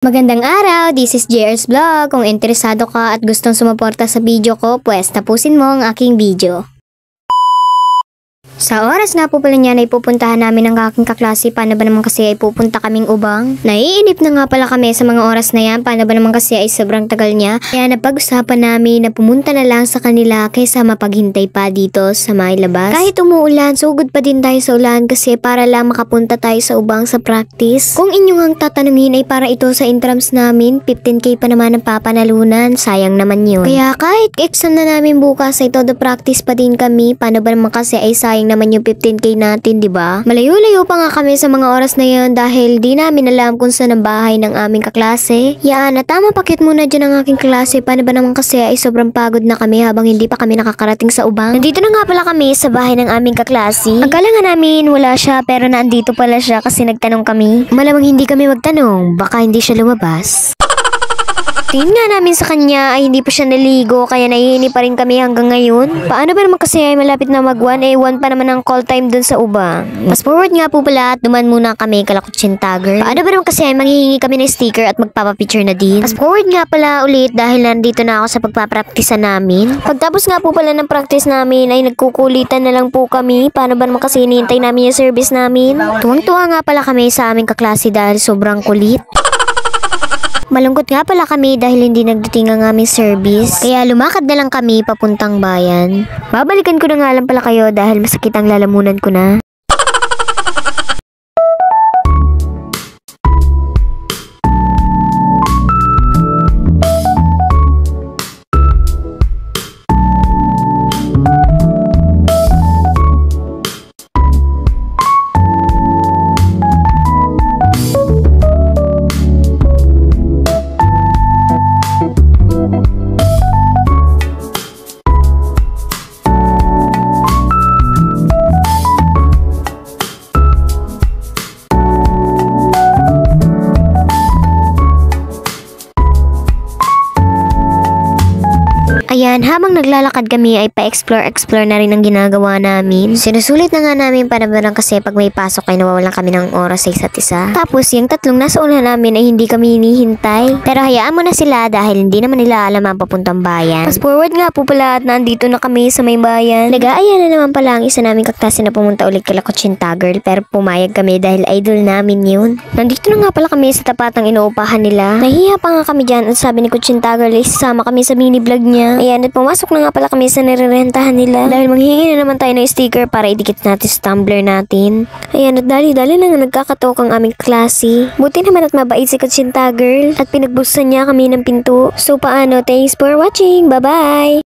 Magandang araw, this is JR's Vlog. Kung interesado ka at gustong sumuporta sa video ko, pues tapusin mo ang aking video. Sa oras nga po pala niyan ay pupuntahan namin ang aking kaklase. Paano ba naman kasi ay pupunta kaming Ubang? Naiinip na nga pala kami sa mga oras na yan. Paano ba naman kasi ay sobrang tagal niya. Kaya napag-usapan namin na pumunta na lang sa kanila kaysa mapaghintay pa dito sa may labas. Kahit umuulan, sugod pa din tayo sa ulan kasi para lang makapunta tayo sa Ubang sa practice. Kung inyong ang tatanungin ay para ito sa intrams namin, 15k pa naman ang papanalunan. Sayang naman yun. Kaya kahit exam na namin bukas ay todo practice pa din kami. Paano ba naman kasi ay sayang naman yung 15k natin, di ba? Malayo-layo pa nga kami sa mga oras na yun dahil di namin alam kung saan ang bahay ng aming kaklase. Yan, at tama pakit muna dyan ang aking klase. Paano ba naman kasi ay sobrang pagod na kami habang hindi pa kami nakakarating sa Ubang. Nandito na nga pala kami sa bahay ng aming kaklase. Akala nga namin wala siya pero naandito pala siya kasi nagtanong kami. Malamang hindi kami magtanong, baka hindi siya lumabas. Tingin nga namin sa kanya ay hindi pa siya naligo kaya nahihini pa rin kami hanggang ngayon. Paano ba naman kasi ay malapit na mag-1 eh 1 pa naman ang call time dun sa Ubang. Fast forward nga po pala at duman muna kami kalakutsin tagger. Paano ba naman kasi ay manghihingi kami ng sticker at magpapapicture na din. Fast forward nga pala ulit dahil nandito na ako sa pagpapraktisa namin. Pagtapos nga po pala ng practice namin ay nagkukulitan na lang po kami. Paano ba naman kasi hinihintay namin yung service namin. Tuwang-tuwa nga pala kami sa aming kaklase dahil sobrang kulit. Malungkot nga pala kami dahil hindi nagdating ang aming service. Kaya lumakad na lang kami papuntang bayan. Babalikan ko na nga lang pala kayo dahil masakit ang lalamunan ko na. Ayan, habang naglalakad kami ay pa-explore na rin ang ginagawa namin. Sinusulit na nga namin panabalang kasi pag may pasok ay nawawalan kami ng oras sa isa't isa. Tapos yung tatlong nasa una namin ay hindi kami hinihintay. Pero hayaan mo na sila dahil hindi naman nila alam ang papuntang bayan. Fast forward nga po pala at nandito na kami sa may bayan. Nag-aaya na naman pala ang isa naming kaklase na pumunta ulit kay Lakotsinta Girl pero pumayag kami dahil idol namin yun. Nandito na nga pala kami sa tapat ng inuupahan nila. Nahiya pa nga kami dyan at sabi ni Kotsinta Girl ay sasama kami sa mini vlog niya. Ayan, at pumasok na nga pala kami sa nirerentahan nila. Dahil manghihingi na naman tayo ng sticker para idikit natin sa tumbler natin. Ayan, at dali-dali na nga nagkakatok ang aming klase. Buti naman at mabait si Kotsinta Girl. At pinagbuksan niya kami ng pinto. So paano? Thanks for watching. Bye-bye!